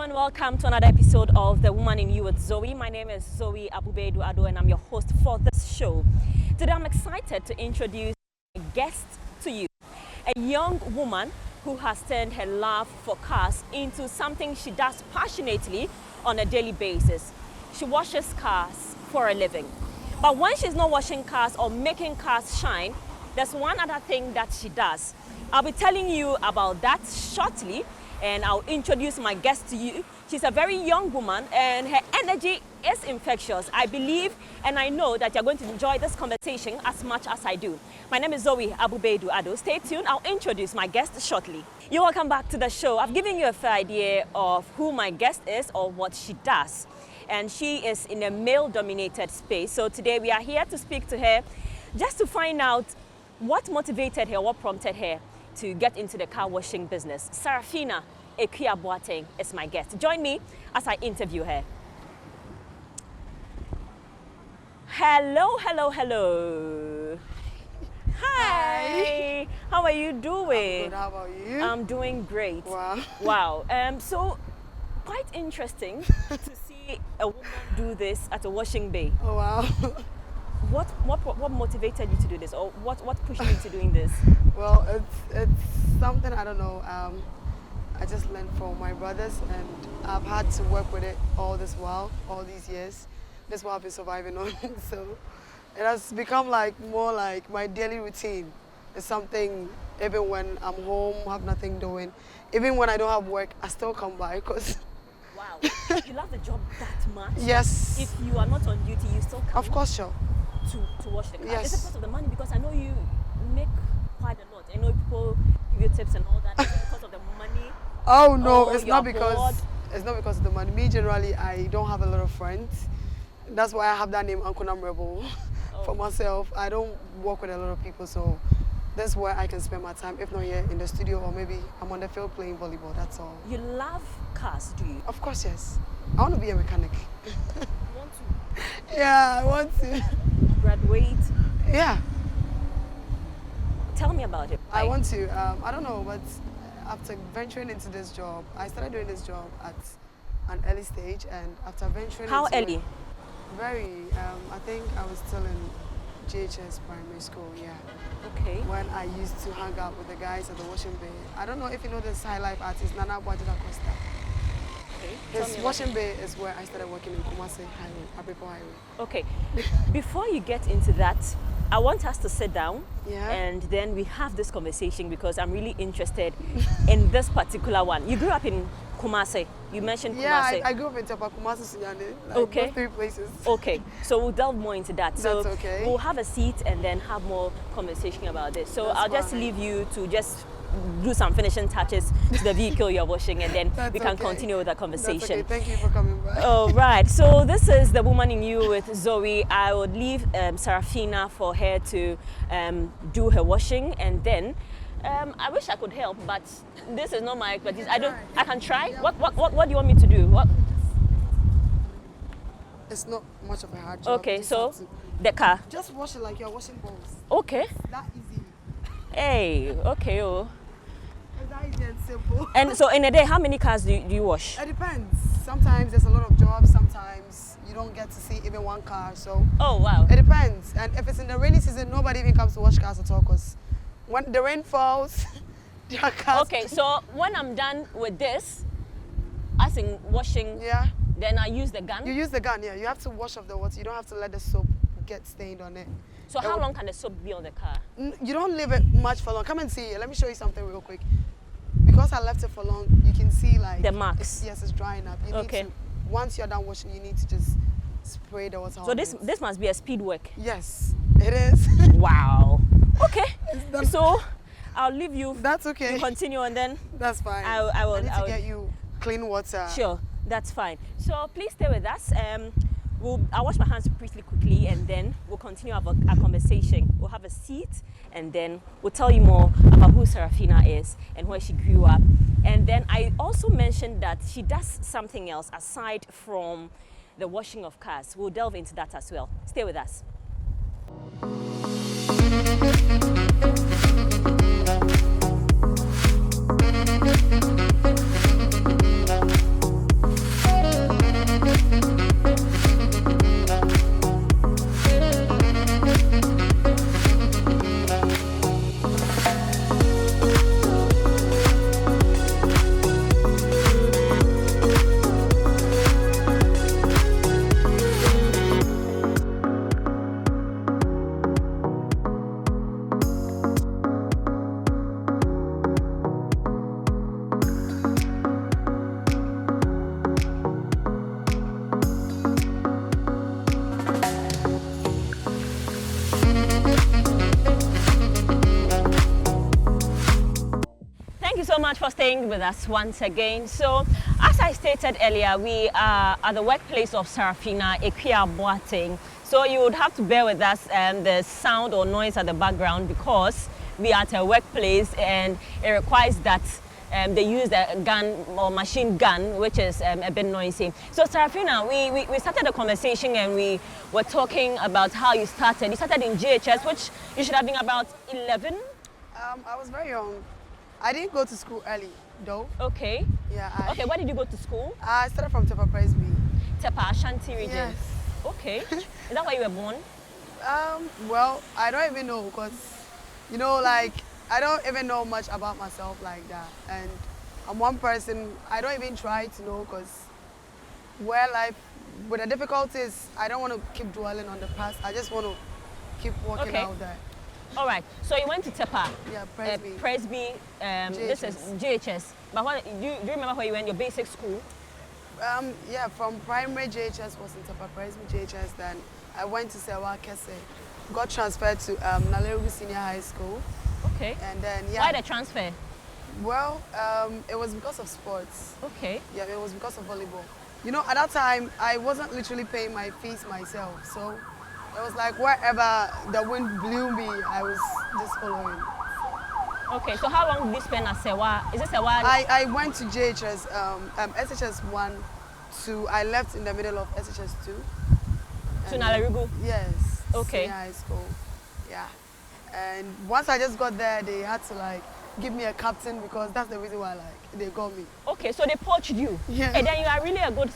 Hello and welcome to another episode of The Woman in You with Zoe. My name is Zoe Abubedu-Ado and I'm your host for this show. Today I'm excited to introduce a guest to you, a young woman who has turned her love for cars into something she does passionately on a daily basis. She washes cars for a living. But when she's not washing cars or making cars shine, there's one other thing that she does. I'll be telling you about that shortly, and I'll introduce my guest to you. She's a very young woman and her energy is infectious. I believe and I know that you're going to enjoy this conversation as much as I do. My name is Zoe Abubedu-Ado. Stay tuned, I'll introduce my guest shortly. You're welcome back to the show. I've given you a fair idea of who my guest is or what she does. And she is in a male-dominated space. So today we are here to speak to her just to find out what motivated her, what prompted her to get into the car washing business. Saraphina Akua Boateng is my guest. Join me as I interview her. Hello, hello, hello. Hi. How are you doing? I'm good. How about you? I'm doing great. Wow. Wow. So quite interesting to see a woman do this at a washing bay. Oh wow. What motivated you to do this, or what pushed you into doing this? Well, it's something I don't know. I just learned from my brothers, and I've had to work with it all this while, all these years. This is what I've been surviving on. So it has become more like my daily routine. It's something even when I'm home, have nothing doing, even when I don't have work, I still come by because. Wow, you love the job that much? Yes. If you are not on duty, you still come? Of course, sure. To wash the car. Yes. Is it because of the money? Because I know you make quite a lot. I know people give you tips and all that. Is it because of the money? Oh no, or it's not bored? it's not because of the money. Me generally, I don't have a lot of friends. That's why I have that name Uncle Rebel for myself. I don't work with a lot of people, so that's where I can spend my time. If not here in the studio, or maybe I'm on the field playing volleyball. That's all. You love cars, do you? Of course, yes. I want to be a mechanic. You want to Yeah, I want to. graduate? Yeah. Tell me about it. I want to. I don't know, but after venturing into this job, I started doing this job at an early stage, and after venturing How into early? it, very. I think I was still in GHS primary school. Yeah. Okay. When I used to hang out with the guys at the washing bay. I don't know if you know this high life artist Nana Boateng. Okay. His washing bay is where I started working in Kumasi Highway, Abripo Highway. Okay. Before you get into that, I want us to sit down and then we have this conversation because I'm really interested in this particular one. You grew up in Kumasi. You mentioned Kumasi. Yeah, I grew up in Tapa, Kumasi, Sunyane. Okay. Those three places. Okay, so we'll delve more into that. So That's okay. We'll have a seat and then have more conversation about this. So That's I'll just fine. leave you to just do some finishing touches to the vehicle you're washing, and then we can okay. continue with the conversation. That's okay. Thank you for coming by. All right, so this is The Woman in You with Zoe. I would leave Saraphina for her to do her washing, and then I wish I could help, but this is not my expertise. I can try. Yeah. What do you want me to do? What? It's not much of a hard job. Okay, You just so have to the car. just wash it like you're washing bowls. Okay. That easy. Hey. Okay. Oh. It's that easy and simple. And so in a day, how many cars do you wash? It depends. Sometimes there's a lot of jobs. Sometimes you don't get to see even one car. So Oh wow. it depends. And if it's in the rainy season, nobody even comes to wash cars at all. Because when the rain falls, there are cars. Okay, so when I'm done with this, as in washing, Yeah. then I use the gun. You use the gun. Yeah. You have to wash off the water. You don't have to let the soap get stained on it. So how long can the soap be on the car? You don't leave it much for long. Come and see. Let me show you something real quick. Because I left it for long, you can see like The marks. Yes, it's drying up. You Okay. need to, once you're done washing, you need to just spray the water. So on this it. must be a speed work. Yes, it is. Wow. Okay. That's- So I'll leave you. That's okay. You continue and then. That's fine. I will- I need I to will- get you clean water. Sure, that's fine. So please stay with us. I'll wash my hands pretty quickly and then we'll continue our conversation. We'll have a seat and then we'll tell you more about who Saraphina is and where she grew up. And then I also mentioned that she does something else aside from the washing of cars. We'll delve into that as well. Stay with us. much for staying with us once again. So, as I stated earlier, we are at the workplace of Saraphina, Akua Boateng. So you would have to bear with us and the sound or noise at the background because we are at a workplace and it requires that they use the gun or machine gun, which is a bit noisy. So Saraphina, we started the conversation and we were talking about how you started. You started in GHS, which you should have been about 11? I was very young. I didn't go to school early, though. Okay. Yeah. Okay, where did you go to school? I started from Tepa Presby. Tepa, Ashanti region. Yes. Okay. Is that where you were born? Well, I don't even know because, you know, like, I don't even know much about myself like that. And I'm one person, I don't even try to know because where life, with the difficulties, I don't want to keep dwelling on the past. I just want to keep walking out there. All right. So you went to Tepa. Yeah, Presby. Presby. This is GHS. But what, do you remember where you went, your basic school? Yeah, from primary JHS was in Tepa Presby JHS. Then I went to Sewa Kese. Got transferred to Nalerugu Senior High School. Okay. And then, yeah. Why the transfer? Well, it was because of sports. Okay. Yeah, it was because of volleyball. You know, at that time, I wasn't literally paying my fees myself. So it was like wherever the wind blew me, I was just following. Okay, so how long did you spend at Sewa? Is it Sewa? I went to JHS, SHS 1 to, I left in the middle of SHS 2. To Nalerugu? Yes. Okay. Senior high school. Yeah. And once I just got there, they had to like give me a captain because that's the reason why like they got me. Okay, so they poached you. Yeah. And then you are really a good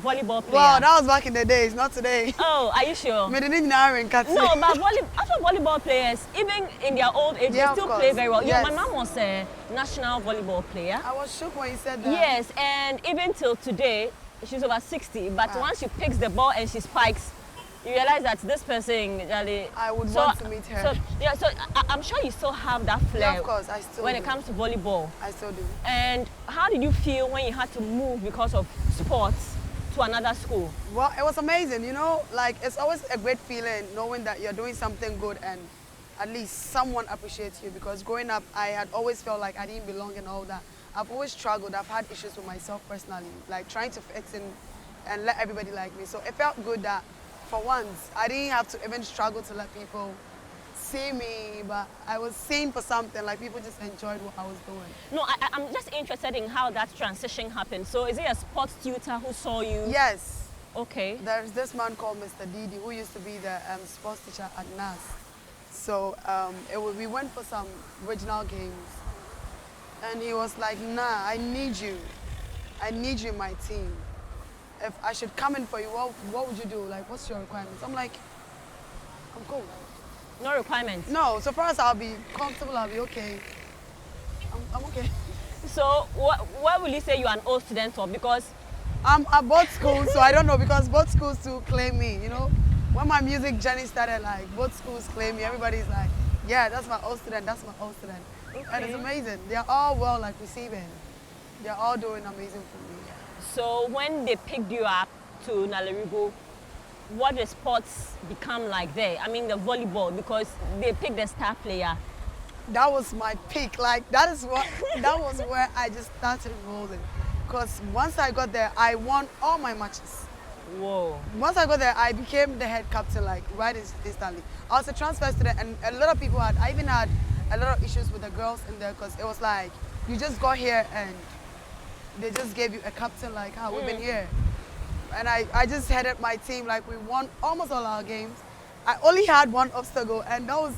volleyball player. Wow, that was back in the days, not today. Oh, are you sure? Me didn't know captain. No, but after volleyball players, even in their old age, Yeah, they still of play course. very well. Yes. My mom was a national volleyball player. I was shocked when you said that. Yes, and even till today, she's over 60. But once she picks the ball and she spikes, you realize that this person really... I would want to meet her. So I'm sure you still have that flair. Yeah, of course, I still when do. it comes to volleyball. I still do. And how did you feel when you had to move because of sports to another school? Well, it was amazing, you know, like it's always a great feeling knowing that you're doing something good and at least someone appreciates you because growing up, I had always felt like I didn't belong and all that. I've always struggled. I've had issues with myself personally, like trying to fit in and let everybody like me. So it felt good that for once, I didn't have to even struggle to let people see me, but I was seen for something, like people just enjoyed what I was doing. No, I'm just interested in how that transition happened. So is it a sports tutor who saw you? Yes. Okay. There's this man called Mr. Didi who used to be the sports teacher at NAS. So we went for some regional games and he was like, nah, I need you. I need you in my team. If I should come in for you, what would you do? Like, what's your requirements? I'm like, I'm cool. No requirements? No, so far as I'll be comfortable, I'll be okay. I'm okay. So what will you say you're an old student of? Because I'm at both schools, so I don't know, because both schools too claim me, you know? When my music journey started, like, both schools claim me. Everybody's like, yeah, that's my old student, that's my old student. Okay. And it's amazing. They're all well, like, receiving. They're all doing amazing for me. So when they picked you up to Nalerugu, what the sports become like there? I mean the volleyball, because they picked the star player. That was my peak. Like that was where I just started rolling. Because once I got there, I won all my matches. Whoa. Once I got there, I became the head captain, like right instantly. I was a transfer student, and a lot of people I even had a lot of issues with the girls in there because it was like you just got here and they just gave you a captain, like, how we've been here. And I just headed my team, like, we won almost all our games. I only had one obstacle, and that was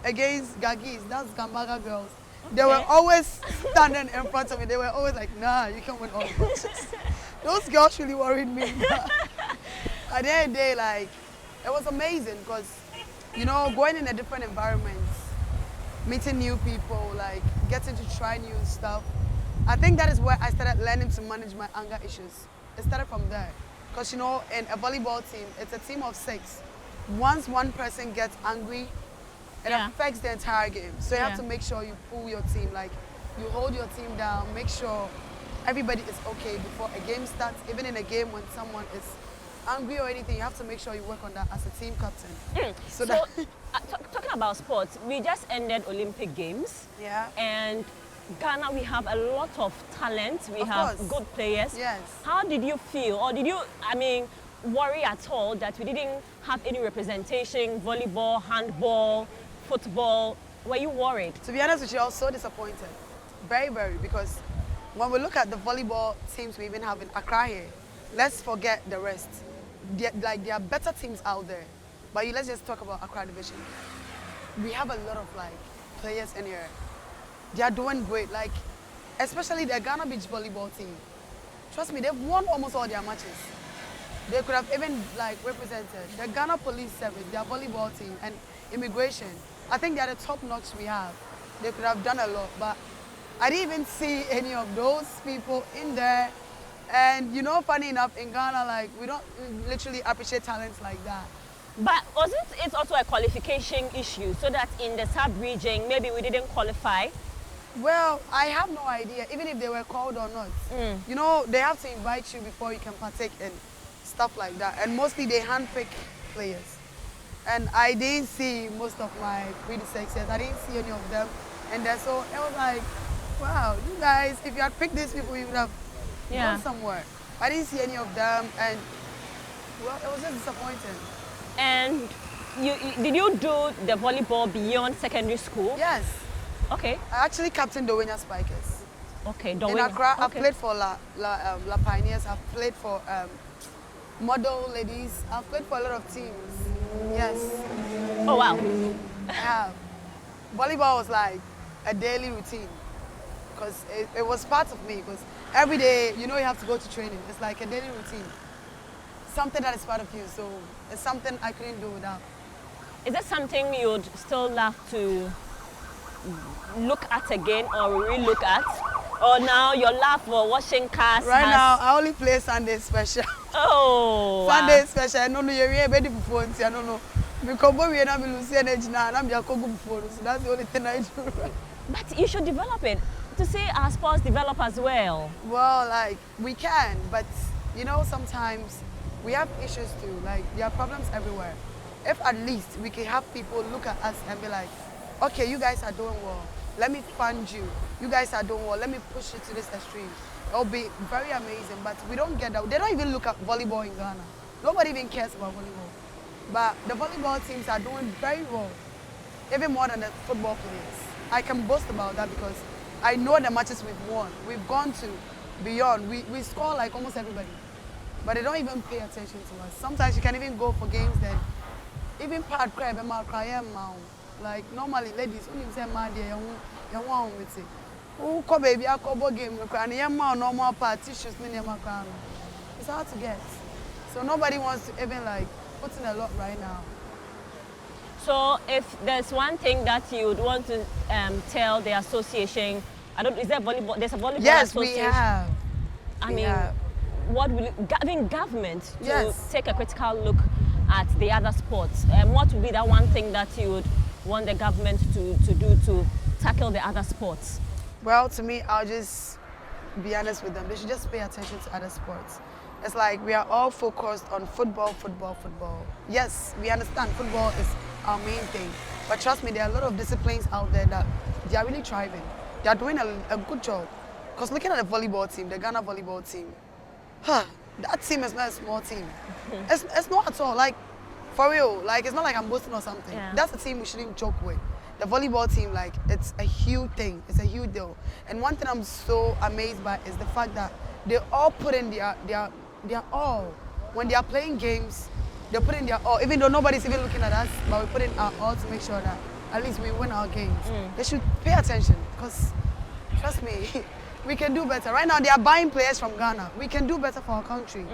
against Gagis, that's Gambaga girls. Okay. They were always standing in front of me. They were always like, nah, you can't win all the matches. Those girls really worried me. At the end of the day, like, it was amazing because, you know, going in a different environments, meeting new people, like, getting to try new stuff. I think that is where I started learning to manage my anger issues. It started from there. Because, you know, in a volleyball team, it's a team of 6. Once one person gets angry, it affects the entire game. So you have to make sure you pull your team, like you hold your team down, make sure everybody is okay before a game starts. Even in a game when someone is angry or anything, you have to make sure you work on that as a team captain. So talking about sports, we just ended Olympic Games. Yeah. And Ghana, we have a lot of talent. We Of have course. good players. Yes. How did you feel, or did you, I mean, worry at all that we didn't have any representation, volleyball, handball, football? Were you worried? To be honest with you, I was so disappointed. Very, very, because when we look at the volleyball teams we even have in Accra here, let's forget the rest. There are better teams out there. But let's just talk about Accra division. We have a lot of players in here. They are doing great. Especially the Ghana Beach volleyball team. Trust me, they've won almost all their matches. They could have even represented the Ghana Police Service, their volleyball team, and immigration. I think they're the top notch we have. They could have done a lot, but I didn't even see any of those people in there. And funny enough, in Ghana, we don't literally appreciate talents like that. But wasn't it also a qualification issue, so that in the sub-region, maybe we didn't qualify? Well, I have no idea, even if they were called or not. They have to invite you before you can partake in stuff like that. And mostly they handpick players. And I didn't see most of my predecessors. I didn't see any of them. And so it was like, wow, you guys, if you had picked these people, you would have gone somewhere. I didn't see any of them, and well, it was just disappointing. And did you do the volleyball beyond secondary school? Yes. Okay. I actually captained the Winners Spikers. Okay, In Accra, I've played for La Pioneers, I've played for Model Ladies, I've played for a lot of teams. Yes. Oh, wow. I have. Volleyball was like a daily routine, because it was part of me, because every day, you have to go to training. It's like a daily routine. Something that is part of you, so it's something I couldn't do without. Is that something you'd still love to look at again or re-look at? Or now your love for washing cars Right now, I only play Sunday special. Oh, Sunday special. I don't know, you're ready before, I don't know. Because we're not losing energy now, and I'm just going before, so that's the only thing I do. but you should develop it to see our sports develop as well. Well, we can, but sometimes we have issues too. There are problems everywhere. If at least we can have people look at us and be like, okay, you guys are doing well. Let me fund you. You guys are doing well. Let me push you to this extreme. It'll be very amazing, but we don't get that. They don't even look at volleyball in Ghana. Nobody even cares about volleyball. But the volleyball teams are doing very well, even more than the football players. I can boast about that because I know the matches we've won. We've gone to beyond. We score like almost everybody. But they don't even pay attention to us. Sometimes you can even go for games that even part crab and my cry like normally ladies only say my dear you want with it. Who come baby I call game and you normal part tissues it's hard to get. So nobody wants to even put in a lot right now. So if there's one thing that you would want to tell the association, is there volleyball? There's a volleyball association. Yes, we have. I mean, what will government to take a critical look at the other sports? What would be that one thing that you would want the government to do to tackle the other sports? Well, to me, I'll just be honest with them. They should just pay attention to other sports. It's like we are all focused on football, football, football. Yes, we understand football is our main thing. But trust me, there are a lot of disciplines out there that they are really thriving. They are doing a good job. Because looking at the volleyball team, the Ghana volleyball team, that team is not a small team. It's not at all. For real, it's not like I'm boasting or something. Yeah. That's a team we shouldn't joke with. The volleyball team, it's a huge thing. It's a huge deal. And one thing I'm so amazed by is the fact that they all put in their all. When they are playing games, they put in their all. Even though nobody's even looking at us, but we put in our all to make sure that at least we win our games. They should pay attention, because trust me, we can do better. Right now, they are buying players from Ghana. We can do better for our country.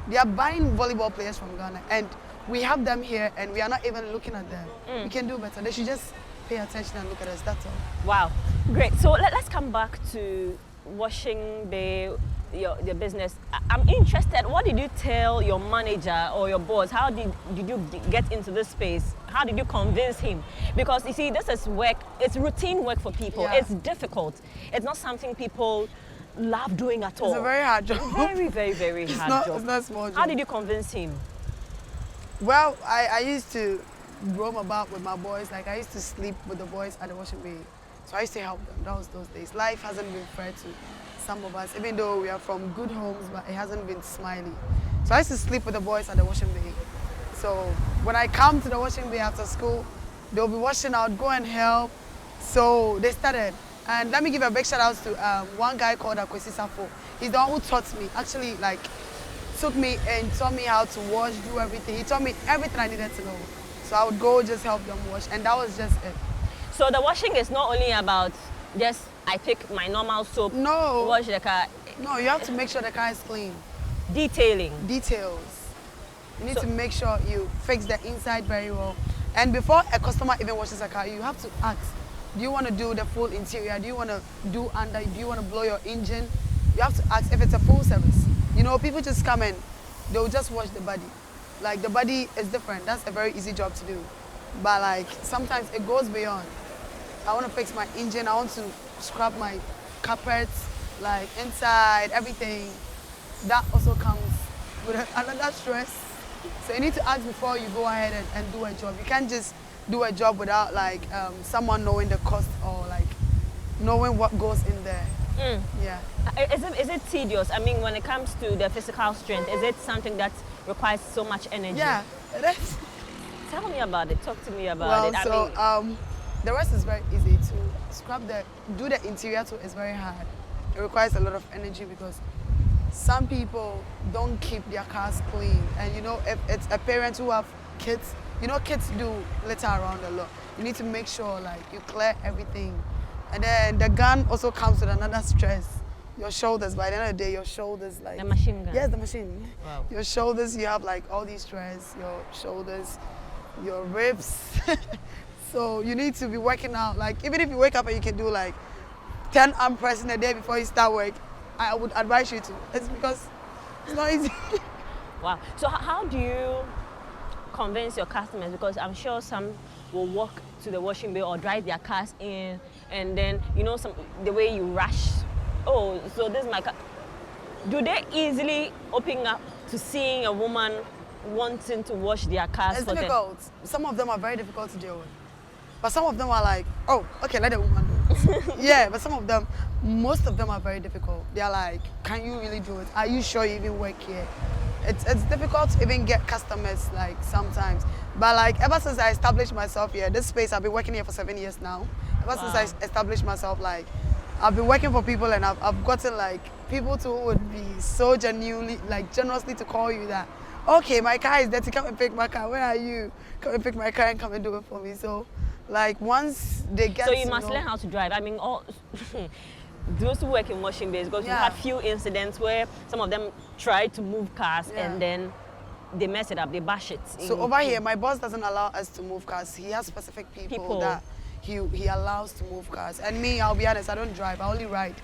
They are buying volleyball players from Ghana, and we have them here, and we are not even looking at them. We can do better. They should just pay attention and look at us. That's all. Wow, great. So let's come back to washing your business. I'm interested. What did you tell your manager or your boss? How did you get into this space? How did you convince him? Because you see, this is work. It's routine work for people. Yeah. It's difficult. It's not something people love doing at all. It's a very hard job. Very, very, very hard job. It's not a small job. How did you convince him? Well, I used to roam about with my boys. I used to sleep with the boys at the washing bay. So I used to help them. That was those days. Life hasn't been fair to some of us, even though we are from good homes, but it hasn't been smiley. So I used to sleep with the boys at the washing bay. So when I come to the washing bay after school, they'll be washing out, go and help. So they started. And let me give a big shout out to one guy called Akua. He's the one who taught me, actually like took me and taught me how to wash, do everything. He taught me everything I needed to know. So I would go just help them wash, and that was just it. So the washing is not only about just I pick my normal soap, No. wash the car. No, you have to make sure the car is clean. Detailing. Details. You need to make sure you fix the inside very well. And before a customer even washes a car, you have to ask, do you want to do the full interior? Do you want to do under? Do you want to blow your engine? You have to ask if it's a full service. You know, people just come in, they'll just wash the body. Like, the body is different. That's a very easy job to do. But like, sometimes it goes beyond. I want to fix my engine. I want to scrub my carpets, like inside, everything. That also comes with another stress. So you need to ask before you go ahead and do a job. You can't just do a job without like someone knowing the cost or like knowing what goes in there. Yeah. Is it tedious? I mean, when it comes to the physical strength, is it something that requires so much energy? Yeah, it is. Tell me about it. Talk to me about it. The rest is very easy to scrub do the interior too is very hard. It requires a lot of energy because some people don't keep their cars clean. And you know, if it's a parent who have kids, you know, kids do litter around a lot. You need to make sure like you clear everything. And then the gun also comes with another stress. Your shoulders, by the end of the day, your shoulders like... The machine gun? Yes, the machine. Wow. Your shoulders, you have like all these stress, your shoulders, your ribs. So you need to be working out. Like, even if you wake up and you can do like 10 arm press in a day before you start work, I would advise you to. It's because it's not easy. Wow. So how do you convince your customers? Because I'm sure some will walk to the washing bay or drive their cars in, and then, you know, the way you rush. Oh, so this is my car. Do they easily open up to seeing a woman wanting to wash their cars It's for difficult. Some of them are very difficult to deal with. But some of them are like, oh, okay, let the woman do it. Yeah, but most of them are very difficult. They're like, can you really do it? Are you sure you even work here? It's difficult to even get customers, like, sometimes. But like, ever since I established myself here, this space, I've been working here for 7 years now. Ever since I established myself, like, I've been working for people, and I've gotten like people who would be so genuinely, like, generously to call you that, okay, my car is dirty, come and pick my car. Where are you? Come and pick my car and come and do it for me. So, like, once they get So you must learn how to drive. I mean, all those who work in washing bays, because we've had few incidents where some of them try to move cars and then they mess it up, they bash it. So over here, my boss doesn't allow us to move cars. He has specific people that he allows to move cars. And me, I'll be honest, I don't drive, I only ride.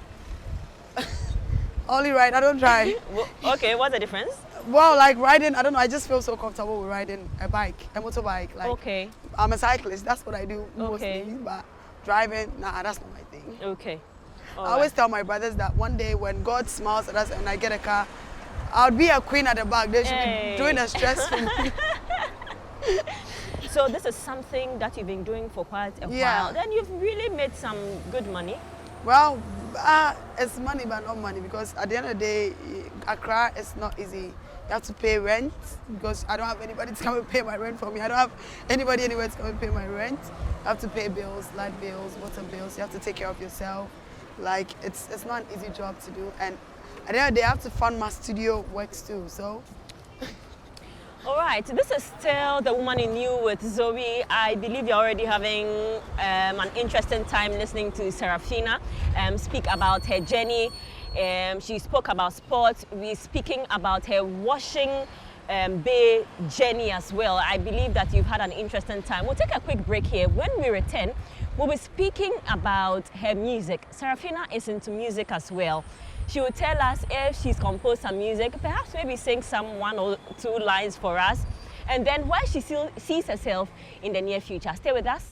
Only ride, I don't drive. Okay, what's the difference? Well, like riding, I don't know, I just feel so comfortable with riding a motorbike. Like, okay. I'm a cyclist, that's what I do mostly. But driving, nah, that's not my thing. Okay. I always tell my brothers that one day when God smiles at us and I get a car, I'll be a queen at the back. They should be doing a stress for me. So this is something that you've been doing for quite a while. Then you've really made some good money. Well, it's money but not money, because at the end of the day, Accra is not easy. You have to pay rent, because I don't have anybody to come and pay my rent for me. I don't have anybody anywhere to come and pay my rent. You have to pay bills, light bills, water bills. You have to take care of yourself. Like, it's not an easy job to do. And at the end of the day, I have to fund my studio works too, so. All right, this is still The Woman in You with Zoe. I believe you're already having an interesting time listening to Saraphina speak about her journey. She spoke about sports. We're speaking about her washing bay journey as well. I believe that you've had an interesting time. We'll take a quick break here. When we return, we'll be speaking about her music. Saraphina is into music as well. She will tell us if she's composed some music, perhaps maybe sing some 1 or 2 lines for us, and then where she still sees herself in the near future. Stay with us.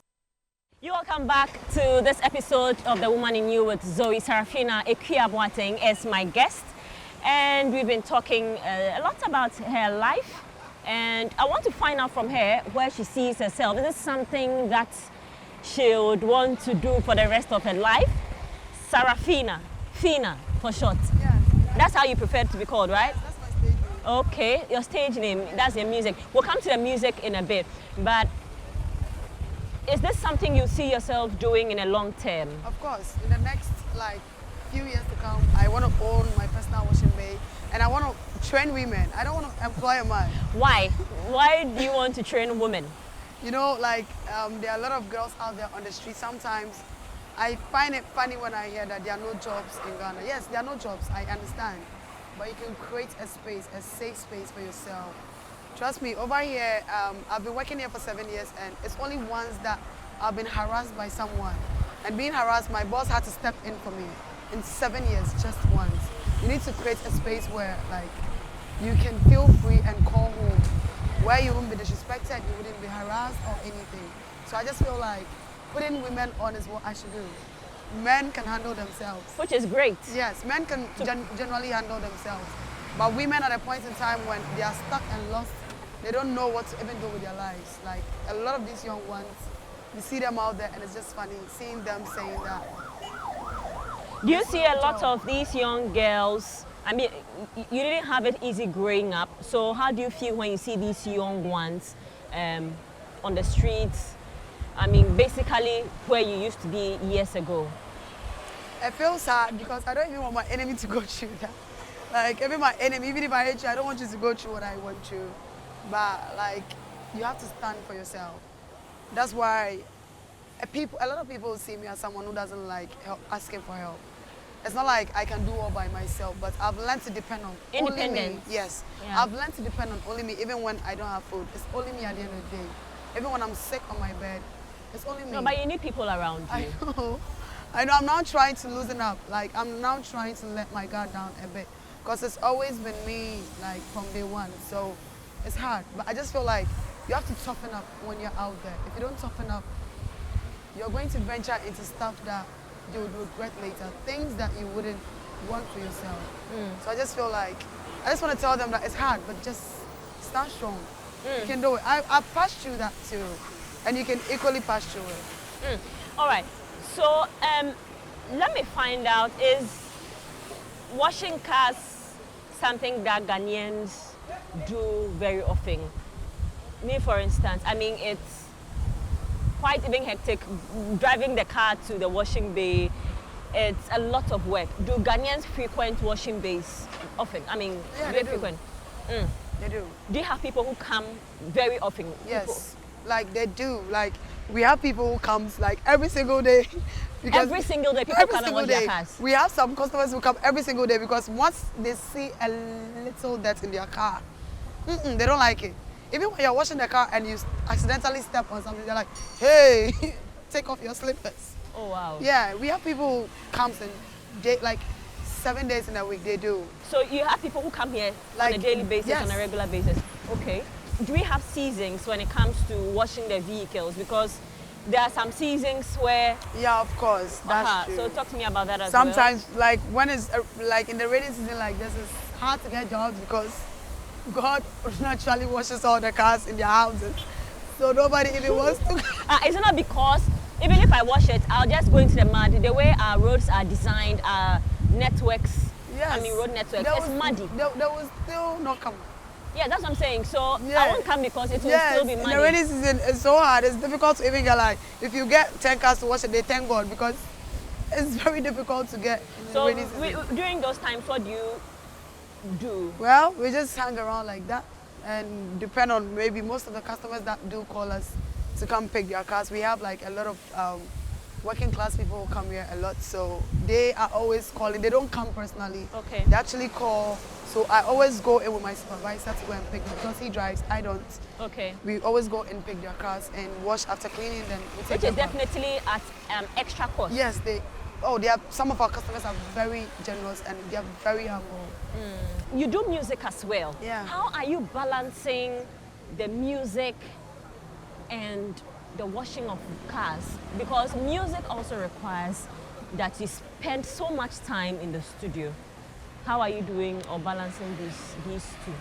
You're welcome back to this episode of The Woman in You with Zoe. Saraphina Akua Boateng is my guest, and we've been talking a lot about her life, and I want to find out from her where she sees herself. Is this something that she would want to do for the rest of her life? Saraphina, Fina for short. Yes. That's how you prefer to be called, right? That's my stage name. Okay, your stage name, that's your music. We'll come to the music in a bit, but is this something you see yourself doing in a long term? Of course, in the next like few years to come, I want to own my personal washing bay, and I want to train women. I don't want to employ a man. Why? Why do you want to train women? You know, like there are a lot of girls out there on the street. Sometimes I find it funny when I hear that there are no jobs in Ghana. Yes, there are no jobs, I understand. But you can create a space, a safe space for yourself. Trust me, over here, I've been working here for 7 years, and it's only once that I've been harassed by someone. And being harassed, my boss had to step in for me. In 7 years, just once. You need to create a space where like you can feel free and call home, where you won't be disrespected, you wouldn't be harassed or anything. So I just feel like putting women on is what I should do. Men can handle themselves. Which is great. Yes, men can generally handle themselves. But women at a point in time when they are stuck and lost, they don't know what to even do with their lives. Like a lot of these young ones, you see them out there and it's just funny seeing them saying that. Do you see a lot of these young girls? I mean, you didn't have it easy growing up. So how do you feel when you see these young ones on the streets? I mean, basically where you used to be years ago. I feel sad because I don't even want my enemy to go through that. Like, even my enemy, even if I hate you, I don't want you to go through what I went through. But like, you have to stand for yourself. That's why a lot of people see me as someone who doesn't like asking for help. It's not like I can do all by myself, but I've learned to depend on only me. Yes, yeah. I've learned to depend on only me, even when I don't have food. It's only me at the end of the day. Even when I'm sick on my bed, it's only me. No, but you need people around you. I know. I'm now trying to loosen up. Like, I'm now trying to let my guard down a bit, because it's always been me, like, from day one. So it's hard, but I just feel like you have to toughen up when you're out there. If you don't toughen up, you're going to venture into stuff that you would regret later, things that you wouldn't want for yourself. So I just feel like, I just want to tell them that it's hard, but just stand strong. You can do it. I've passed through that too, and you can equally pass through it. All right, so let me find out, is washing cars something that Ghanaians do very often? Me, for instance, I mean, it's quite even hectic driving the car to the washing bay. It's a lot of work. Do Ghanaians frequent washing bays often? I mean, yeah, very frequent. They do. Do you have people who come very often? Yes, like they do. Like, we have people who comes like every single day. Every single day people come and wash their cars? We have some customers who come every single day because once they see a little dirt in their car, they don't like it. Even when you're washing the car and you accidentally step on something, they're like, hey, take off your slippers. Oh, wow. Yeah, we have people who comes and they, like 7 days in a week, they do. So you have people who come here like, on a daily basis, yes. on a regular basis? Okay. Do we have seasons when it comes to washing the vehicles? Because there are some seasons where... Yeah, of course, that's true. So talk to me about that as Sometimes, like when it's like in the rainy season like this, it's hard to get jobs because God naturally washes all the cars in their houses. So nobody even wants to... It's not because even if I wash it, I'll just go into the mud. The way our roads are designed, our networks, yes. I mean road networks, it's muddy. They will still not come. Yeah, that's what I'm saying. So yeah. I won't come because it will still be muddy. In the rainy season, it's so hard. It's difficult to even get like, if you get 10 cars to wash it, they thank God because it's very difficult to get in the rainy season. During those times, what do you do? Well, we just hang around like that and depend on maybe most of the customers that do call us to come pick their cars. We have like a lot of working class people who come here a lot, so they are always calling. They don't come personally. Okay. They actually call. So I always go in with my supervisor to go and pick them because he drives, I don't. Okay. We always go and pick their cars and wash after cleaning, then we take Which is them definitely at extra cost. Yes, some of our customers are very generous and they are very humble. You do music as well. Yeah. How are you balancing the music and the washing of cars? Because music also requires that you spend so much time in the studio. How are you doing or balancing these two?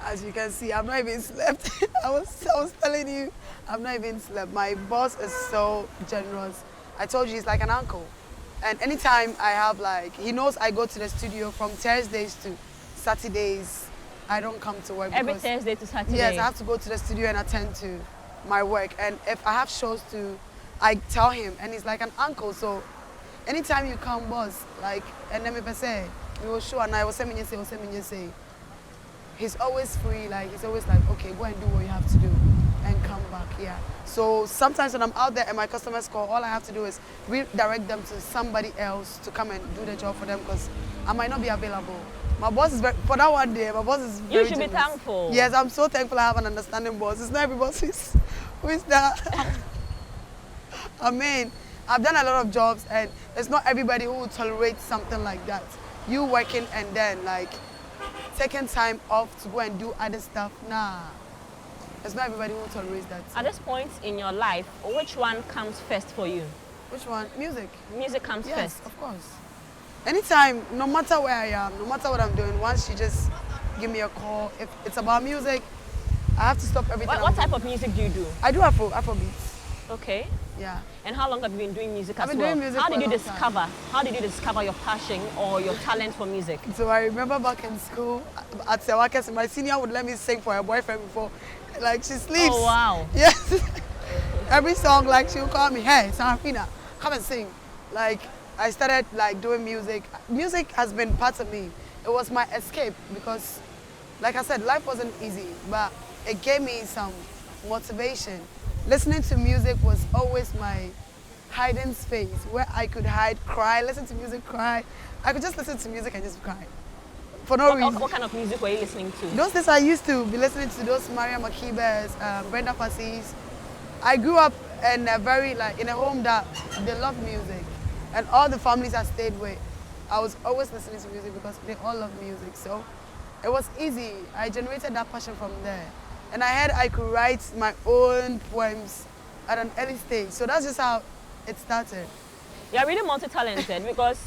As you can see, I've not even slept. I was telling you, I've not even slept. My boss is so generous. I told you he's like an uncle. And anytime I have like, he knows I go to the studio from Thursdays to Saturdays. I don't come to work. Every Thursday to Saturday? Yes, I have to go to the studio and attend to my work. And if I have shows to, I tell him, and he's like an uncle. So anytime you come, boss, like, and then if say, we will show, and I will say, he's always free, like, he's always like, okay, go and do what you have to do and come back, yeah. So sometimes when I'm out there and my customers call, all I have to do is redirect them to somebody else to come and do the job for them because I might not be available. My boss is very, for that one day, my boss is very You should generous. be thankful. Yes, I'm so thankful I have an understanding boss. It's not every boss who is that. I mean, I've done a lot of jobs and it's not everybody who will tolerate something like that. You working and then like taking time off to go and do other stuff, nah. It's not everybody who tolerates that. At this point in your life, which one comes first for you? Which one? Music. Music comes Yes, first? of course. Anytime, no matter where I am, no matter what I'm doing, once you just give me a call, if it's about music, I have to stop everything. What type of music do you do? I do Afrobeats. Okay. Yeah. And how long have you been doing music as I've been well? doing music How for did a you long discover? time. How did you discover your passion or your talent for music? So I remember back in school at Sewakes, my senior would let me sing for her boyfriend before, like she sleeps. Oh wow. Yes. Every song, like she would call me, hey, Saraphina, come and sing. Like I started like doing music. Music has been part of me. It was my escape because, like I said, life wasn't easy, but it gave me some motivation. Listening to music was always my hiding space where I could hide, cry, listen to music, cry. I could just listen to music and just cry for no reason. What kind of music were you listening to? Those days I used to be listening to those Maria Makibes, Brenda Fassie's. I grew up in a in a home that they love music, and all the families I stayed with, I was always listening to music because they all love music. So it was easy. I generated that passion from there, and I had I could write my own poems at an early stage. So that's just how it started. You're really multi-talented because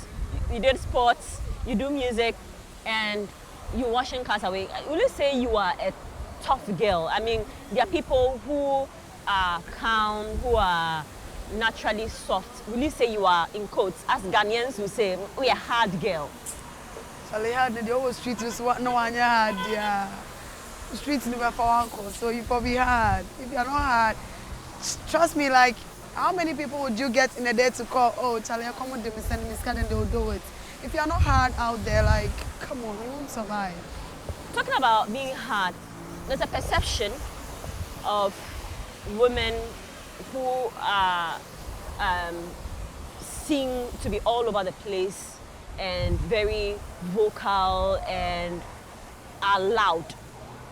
you did sports, you do music, and you're washing cars away. Will you say you are a tough girl? I mean, there are people who are calm, who are naturally soft. Will you say you are, in quotes, as Ghanaians who say, we are a hard girl? Charlie hard, the always street is what no one hard, yeah. Streets never for uncle, so you probably hard. If you're not hard, trust me, like, how many people would you get in a day to call, oh, Charlie, come on, send me scan and they'll do it. If you're not hard out there, like, come on, you won't survive. Talking about being hard, there's a perception of women who are seen to be all over the place and very vocal and are loud.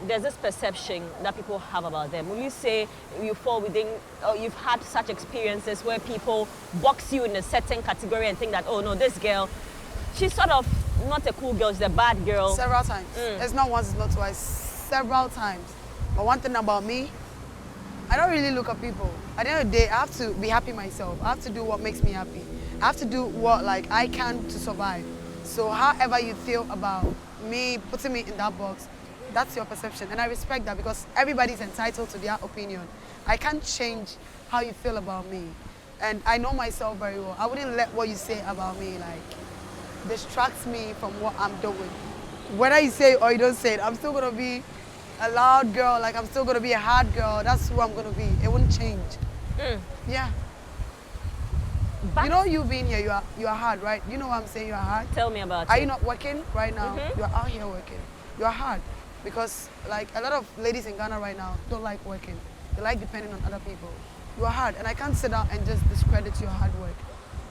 There's this perception that people have about them. Will you say you fall within, or you've had such experiences where people box you in a certain category and think that, oh no, this girl, she's sort of not a cool girl, she's a bad girl? Several times. It's not once, it's not twice. Several times. But one thing about me, I don't really look at people. At the end of the day, I have to be happy myself. I have to do what makes me happy. I have to do what like I can to survive. So however you feel about me, putting me in that box, that's your perception. And I respect that because everybody's entitled to their opinion. I can't change how you feel about me. And I know myself very well. I wouldn't let what you say about me like distract me from what I'm doing. Whether you say it or you don't say it, I'm still gonna be a loud girl, like I'm still gonna be a hard girl. That's who I'm gonna be. It wouldn't change. Yeah. But you know you being here, you are hard, right? You know what I'm saying, you are hard? tell me about Are it. you not working right now? You are out here working. You are hard. Because like a lot of ladies in Ghana right now don't like working. They like depending on other people. You are hard, and I can't sit down and just discredit your hard work.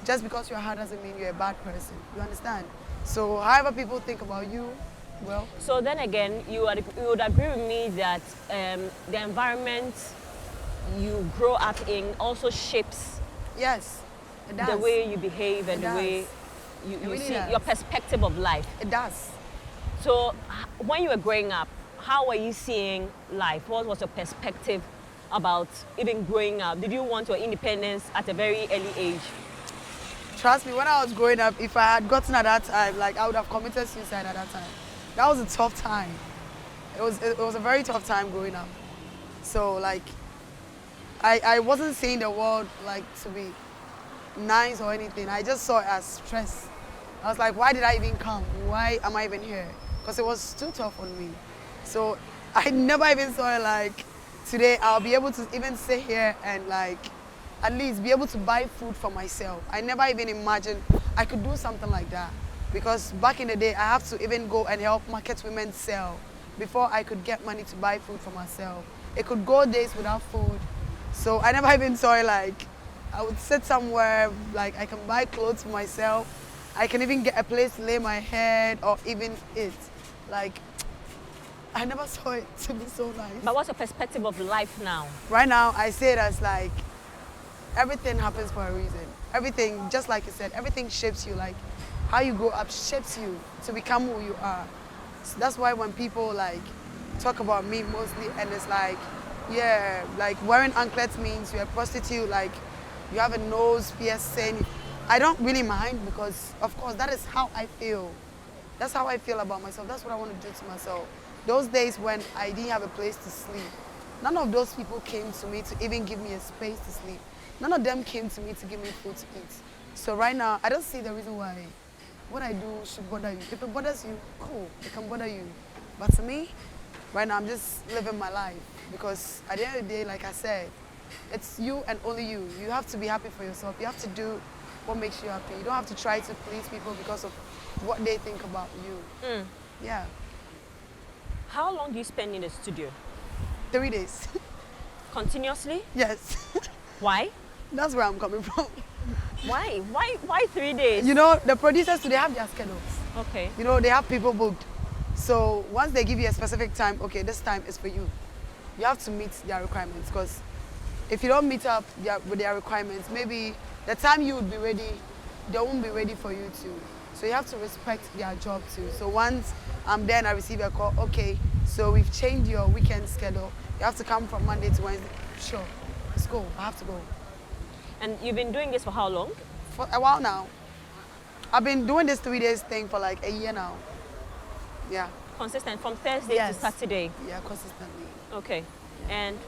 Just because you're hard doesn't mean you're a bad person. You understand? So however people think about you, well. So then again, you would agree with me that the environment you grow up in also shapes Yes, it does. the way you behave and It the way does. you really see does. your perspective of life. It does. So when you were growing up, how were you seeing life? What was your perspective about even growing up? Did you want your independence at a very early age? Trust me, when I was growing up, if I had gotten at that time, like I would have committed suicide at that time. That was a tough time. it was a very tough time growing up. So like I wasn't seeing the world like to be nice or anything. I just saw it as stress. I was like, why did I even come? Why am I even here? Because it was too tough on me. So I never even saw it like today I'll be able to even sit here and like at least be able to buy food for myself. I never even imagined I could do something like that. Because back in the day, I have to even go and help market women sell before I could get money to buy food for myself. It could go days without food. So I never even saw it like I would sit somewhere, like I can buy clothes for myself. I can even get a place to lay my head or even eat. Like, I never saw it to be so nice. But what's your perspective of life now? Right now, I see it as like, everything happens for a reason. Everything, just like you said, everything shapes you. Like, how you grow up shapes you to become who you are. So that's why when people like talk about me mostly, and it's like, yeah, like wearing anklets means you're a prostitute, like you have a nose piercing. I don't really mind because, of course, that is how I feel. That's how I feel about myself. That's what I want to do to myself. Those days when I didn't have a place to sleep, none of those people came to me to even give me a space to sleep. None of them came to me to give me food to eat. So right now, I don't see the reason why what I do should bother you. If it bothers you, cool, it can bother you. But to me, right now, I'm just living my life because at the end of the day, like I said, it's you and only you. You have to be happy for yourself. You have to do what makes you happy. You don't have to try to please people because of what they think about you. Yeah. How long do you spend in the studio? 3 days. Continuously? Yes. Why? That's where I'm coming from. Why? Why 3 days? You know, the producers today have their schedules. Okay. You know, they have people booked. So once they give you a specific time, okay, this time is for you. You have to meet their requirements because if you don't meet up with their requirements, maybe the time you would be ready, they won't be ready for you too. So you have to respect their job too. So once I'm there and I receive a call, okay, so we've changed your weekend schedule. You have to come from Monday to Wednesday. Sure, let's go. I have to go. And you've been doing this for how long? For a while now. I've been doing this 3 days thing for like a year now. Yeah. Consistent from Thursday to Saturday? Yeah, consistently. Okay. And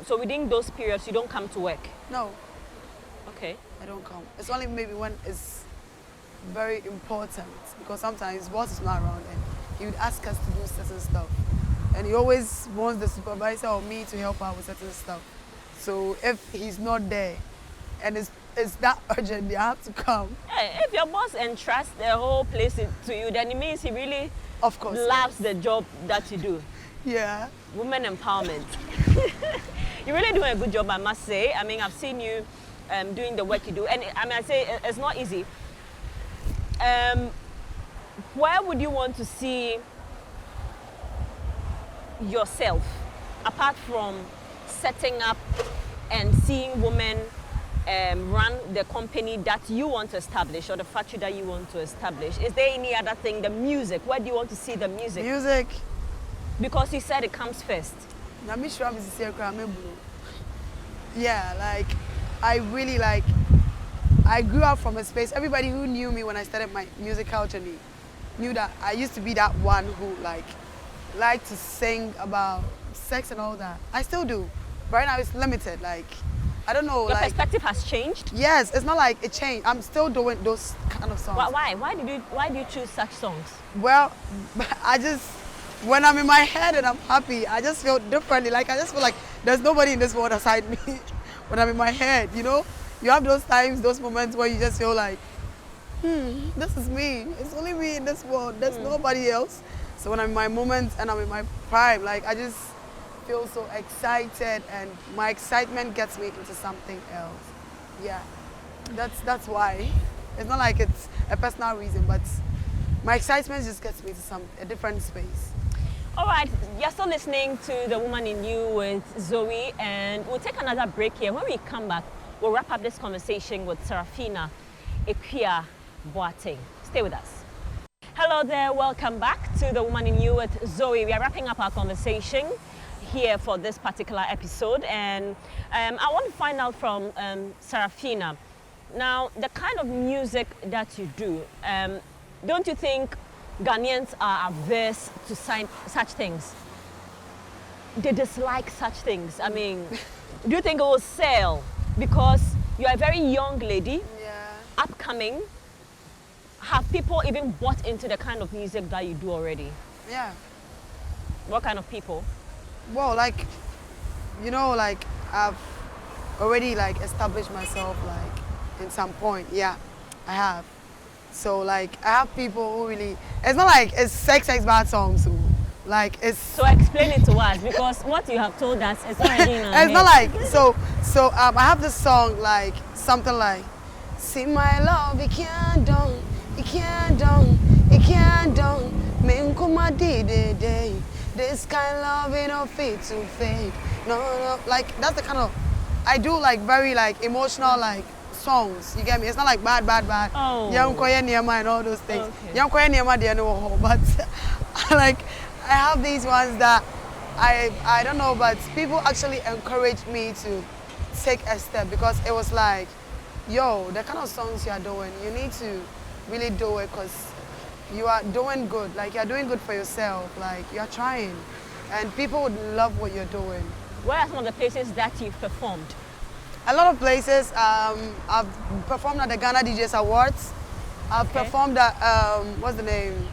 so within those periods, you don't come to work? No. Okay. I don't come. It's only maybe when it's very important because sometimes boss is not around and he would ask us to do certain stuff. And he always wants the supervisor or me to help out with certain stuff. So if he's not there and it's that urgent, they have to come. Hey, if your boss entrusts the whole place to you, then it means he really of course, loves the job that you do. Yeah. Women empowerment. You're really doing a good job, I must say. I mean, I've seen you doing the work you do. And I mean, I say it's not easy. Where would you want to see yourself, apart from setting up and seeing women run the company that you want to establish or the factory that you want to establish? Is there any other thing? The music, where do you want to see the music? Music. Because you said it comes first. Yeah, like I really like, I grew up from a space, everybody who knew me when I started my musical journey knew that I used to be that one who liked to sing about sex and all that. I still do. Right now it's limited, like, I don't know. Your like, perspective has changed? Yes, it's not like it changed. I'm still doing those kind of songs. Why? Why do you choose such songs? Well, when I'm in my head and I'm happy, I just feel differently. Like, I just feel like there's nobody in this world aside me when I'm in my head, you know? You have those times, those moments where you just feel like, this is me. It's only me in this world. There's nobody else. So when I'm in my moments and I'm in my prime, like, I just feel so excited and my excitement gets me into something else. Yeah, that's why. It's not like it's a personal reason, but my excitement just gets me to a different space. All right, you're still listening to The Woman in You with Zoe, and we'll take another break here. When we come back, we'll wrap up this conversation with Saraphina, Akua, Boateng. Stay with us. Hello there, welcome back to The Woman in You with Zoe. We are wrapping up our conversation here for this particular episode, and I want to find out from Saraphina. Now, the kind of music that you do, don't you think Ghanaians are averse to such things. They dislike such things. I mean, do you think it will sell? Because you're a very young lady, Yeah. upcoming. Have people even bought into the kind of music that you do already? Yeah. What kind of people? Well, like, you know, like I've already like established myself like in some point. Yeah, I have. So like I have people who really, it's not like it's sex bad songs. Like it's So explain it to us, because what you have told us is already in our it's not head. like I have this song like something like see my love it can't done it can't done it can't done me kuma day this kind of love ain't no fit to fade no like that's the kind of I do like very like emotional like songs, you get me? It's not like bad Oh. young koye niyama and all those things. Okay. Young koye niyama they know, but like I have these ones that I don't know, but people actually encouraged me to take a step because it was like, yo, the kind of songs you are doing, you need to really do it because you are doing good. Like you're doing good for yourself. Like you're trying, and people would love what you're doing. Where are some of the places that you've performed? A lot of places. I've performed at the Ghana DJs Awards. I've performed at what's the name?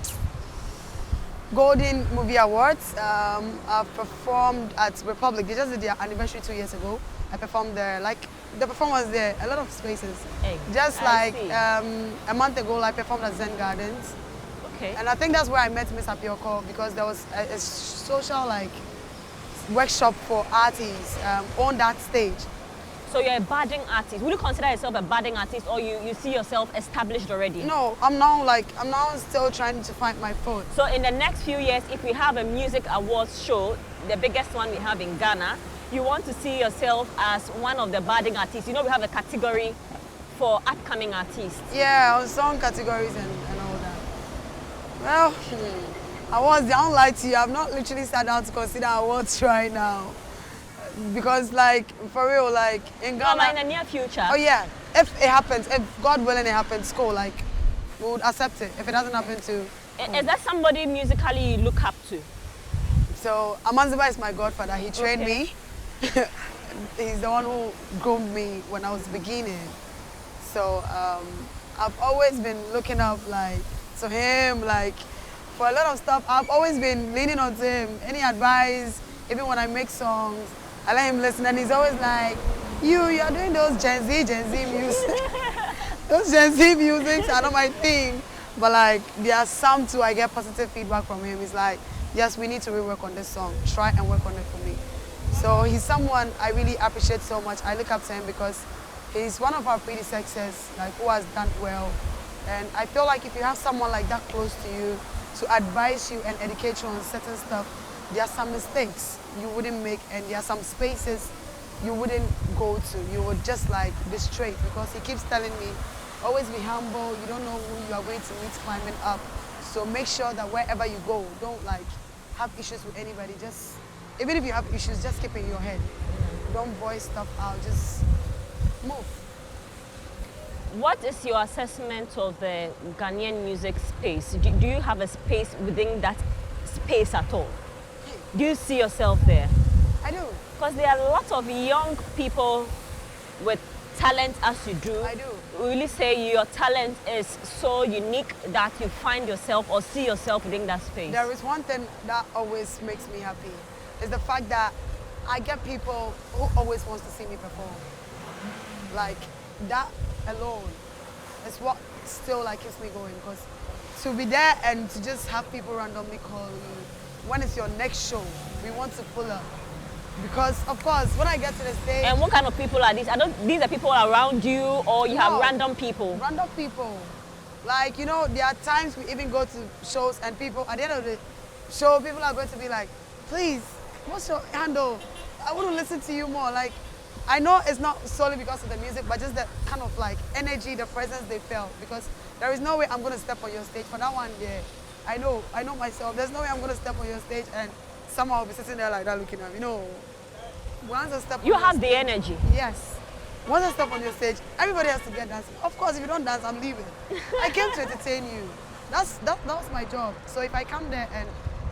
Golden Movie Awards. I've performed at Republic. They just did their anniversary 2 years ago. I performed there. Like the performance there, a lot of spaces. Hey, Just I like see. a month ago, I performed at Zen Gardens, Okay. and I think that's where I met Miss Apioko because there was a social like workshop for artists on that stage. So you're a budding artist. Would you consider yourself a budding artist, or you see yourself established already? No, I'm now still trying to find my foot. So in the next few years, if we have a music awards show, the biggest one we have in Ghana, you want to see yourself as one of the budding artists. You know, we have a category for upcoming artists. Yeah, on song categories and all that. Well, awards, I don't lie to you. I've not literally sat down to consider awards right now. Because like, for real, like in Ghana. But in the near future. Oh yeah, if it happens, if God willing it happens, cool, like, we would accept it. If it doesn't happen to. Is that somebody musically you look up to? So, Amanziba is my godfather. He trained me. He's the one who groomed me when I was beginning. So, I've always been looking up like to him, like for a lot of stuff. I've always been leaning on him. Any advice, even when I make songs, I let him listen, and he's always like, you're doing those Gen Z music. Those Gen Z musics are not my thing. But like, there are some too, I get positive feedback from him. He's like, yes, we need to rework on this song. Try and work on it for me. So he's someone I really appreciate so much. I look up to him because he's one of our predecessors, like who has done well. And I feel like if you have someone like that close to you to advise you and educate you on certain stuff, there are some mistakes you wouldn't make, and there are some spaces you wouldn't go to. You would just like be straight, because he keeps telling me, always be humble. You don't know who you are going to meet climbing up. So make sure that wherever you go, don't like have issues with anybody. Just, even if you have issues, just keep it in your head. Don't voice stuff out, just move. What is your assessment of the Ghanaian music space? Do you have a space within that space at all? Do you see yourself there? I do. Because there are a lot of young people with talent as you do. I do. We really say your talent is so unique that you find yourself or see yourself within that space. There is one thing that always makes me happy. Is the fact that I get people who always wants to see me perform. Like that alone is what still like keeps me going, because to be there and to just have people randomly call you, when it's your next show, we want to pull up. Because of course, when I get to the stage. And what kind of people are these? These are people around you, or you have random people? Random people. Like, you know, there are times we even go to shows and people, at the end of the show, people are going to be like, please, what's your handle? I want to listen to you more. Like, I know it's not solely because of the music, but just the kind of like energy, the presence they felt. Because there is no way I'm going to step on your stage. For that one, yeah, I know myself. There's no way I'm going to step on your stage and someone will be sitting there like that looking at me. No. Once I step on your have stage, the energy. Yes. Once I step on your stage, everybody has to get dancing. Of course, if you don't dance, I'm leaving. I came to entertain you. That's my job. So if I come there and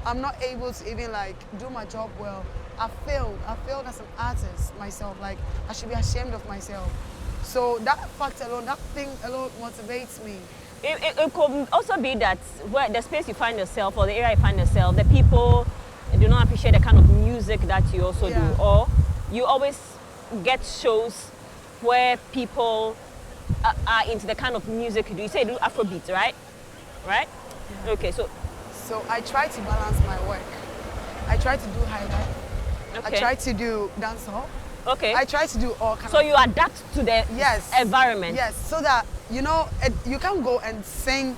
I'm not able to even like do my job well, I failed as an artist myself. Like I should be ashamed of myself. So that fact alone, that thing alone motivates me. It could also be that where the space you find yourself or the area you find yourself, the people do not appreciate the kind of music that you also do, or you always get shows where people are into the kind of music you do. You say you do Afrobeat, right? Right? Yeah. Okay, so I try to balance my work. I try to do high life. Okay. I try to do dancehall. Okay. I try to do all kinds. So you adapt to the environment. Yes, so that you know you can go and sing.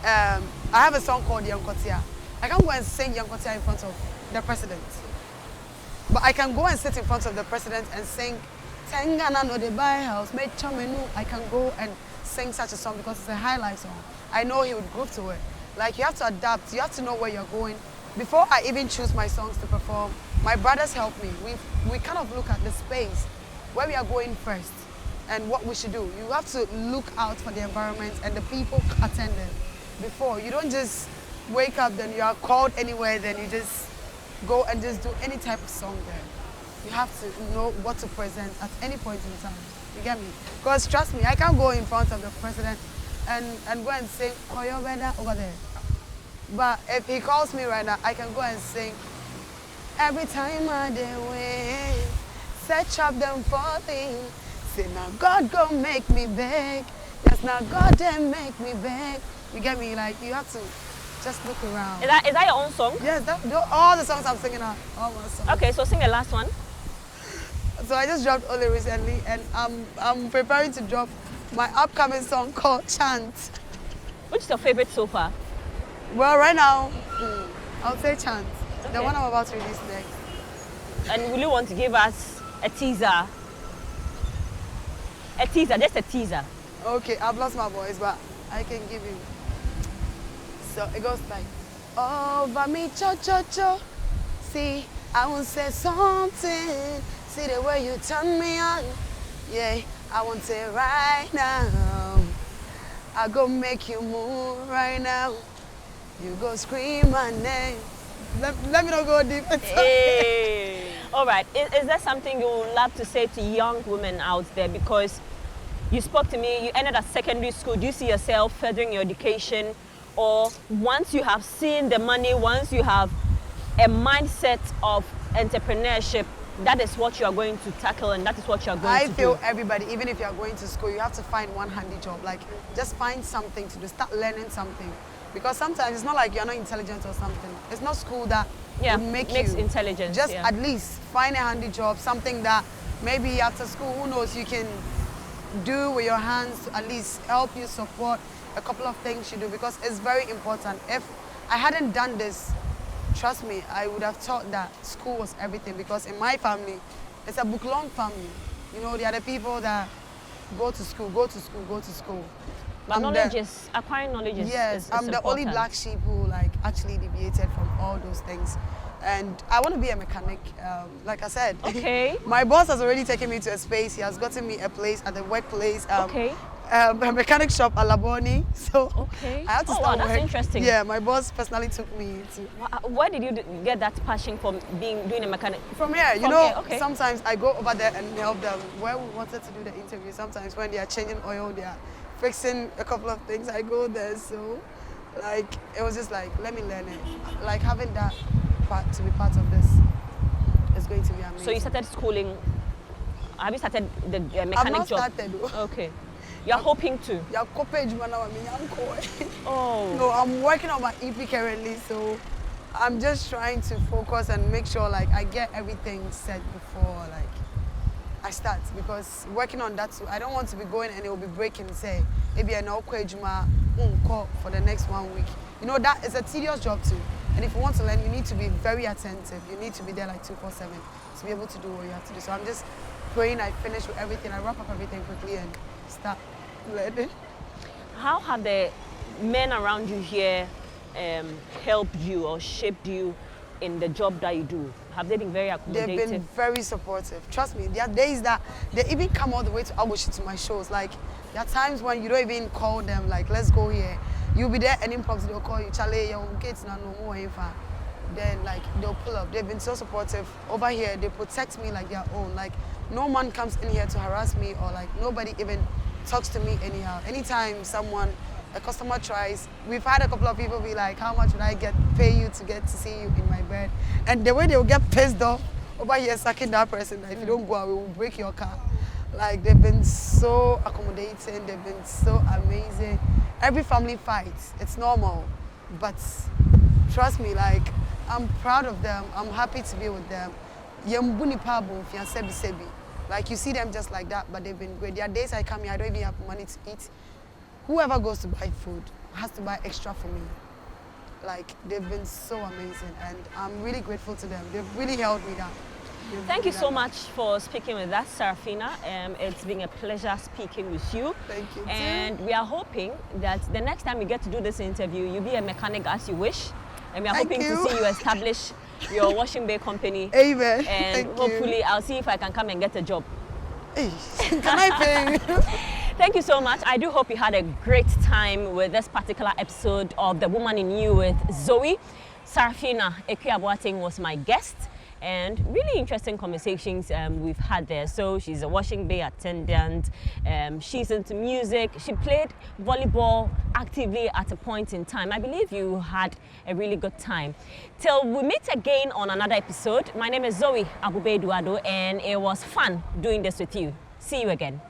I have a song called Yankotia. I can't go and sing Yankotia in front of the president, but I can go and sit in front of the president and sing Tengana no de buy house, make chamenu. I can go and sing such a song because it's a highlight song. I know he would groove to it. Like you have to adapt. You have to know where you're going. Before I even choose my songs to perform, my brothers help me. We kind of look at the space where we are going first and what we should do. You have to look out for the environment and the people attending before. You don't just wake up, then you are called anywhere, then you just go and just do any type of song there. You have to know what to present at any point in time. You get me? Because trust me, I can't go in front of the president and go and sing Koyo Beda over there. But if he calls me right now, I can go and sing every time I do it. Set up them falling. Say now God go make me beg. Yes, now God then make me beg. You get me? Like you have to just look around. Is that your own song? Yes, all the songs I'm singing are all my songs. Okay, so sing the last one. So I just dropped Only recently, and I'm preparing to drop my upcoming song called Chant. Which is your favorite so far? Well, right now, I'll say Chant. Okay. The one I'm about to release next. And will you want to give us a teaser? A teaser, just a teaser. Okay, I've lost my voice, but I can give you. So it goes like, over me, cho. See, I want to say something. See the way you turn me on. Yeah, I want it right now. I go make you move right now. You go scream my name. Let me not go deep. Hey. All right. Is there something you would love to say to young women out there? Because you spoke to me, you ended at secondary school. Do you see yourself furthering your education? Or once you have seen the money, once you have a mindset of entrepreneurship, that is what you are going to tackle and that is what you are going to do? I feel everybody, even if you are going to school, you have to find one handy job. Like, just find something to do. Start learning something. Because sometimes it's not like you're not intelligent or something. It's not school that would make makes you intelligence. just at least find a handy job, something that maybe after school, who knows, you can do with your hands to at least help you support a couple of things you do, because it's very important. If I hadn't done this, trust me, I would have thought that school was everything, because in my family, it's a book-long family. You know, they are the people that go to school. But acquiring knowledge is yes, I'm the only black sheep who like actually deviated from all those things. And I want to be a mechanic, like I said. Okay. My boss has already taken me to a space. He has gotten me a place at the workplace. Okay. A mechanic shop at Laboni. So okay. I have to start that's interesting. Yeah, my boss personally took me to. Where did you get that passion from doing a mechanic? From here, you know, sometimes I go over there and help them. Where we wanted to do the interview, sometimes when they are changing oil, they are fixing a couple of things, I go there. So like, it was just like, let me learn it. Like having that part to be part of this is going to be amazing. So you started schooling. Have you started the mechanic I've not job? Started, though. Okay. You're hoping to? Oh. No, I'm working on my EP currently, so I'm just trying to focus and make sure like I get everything set before like I start, because working on that too, I don't want to be going and it will be breaking, say, maybe an for the next 1 week. You know, that is a tedious job too. And if you want to learn, you need to be very attentive. You need to be there like 247 to be able to do what you have to do. So I'm just praying I finish with everything, I wrap up everything quickly and start learning. How have the men around you here helped you or shaped you in the job that you do? Have they been very accommodating? They've been very supportive. Trust me, there are days that they even come all the way to Abushi to my shows. Like, there are times when you don't even call them, like, let's go here. You'll be there and inbox, they'll call you, Charlie, your kids now no more. Then, like, they'll pull up. They've been so supportive. Over here, they protect me like their own. Like, no one comes in here to harass me, or like nobody even talks to me anyhow. Anytime a customer tries, we've had a couple of people be like, how much would I pay you to get to see you in my bed? And the way they will get pissed off over here sucking that person, if you don't go out, we will break your car. Like, they've been so accommodating, they've been so amazing. Every family fights, it's normal, but trust me, like, I'm proud of them, I'm happy to be with them. Like, you see them just like that, but they've been great. There are days I come here, I don't even have money to eat. Whoever goes to buy food has to buy extra for me. Like, they've been so amazing, and I'm really grateful to them. They've really held me down. Thank you so much for speaking with us, Saraphina. It's been a pleasure speaking with you. Thank you too. And we are hoping that the next time we get to do this interview, you'll be a mechanic as you wish. And we are hoping to see you establish your washing bay company. Amen. And hopefully I'll see if I can come and get a job. Hey, can I pay? Thank you so much. I do hope you had a great time with this particular episode of The Woman in You with Zoe. Saraphina Akua Boateng was my guest, and really interesting conversations we've had there. So she's a washing bay attendant, she's into music, she played volleyball actively at a point in time. I believe you had a really good time. Till we meet again on another episode, my name is Zoe Abubedu Ado, and it was fun doing this with you. See you again.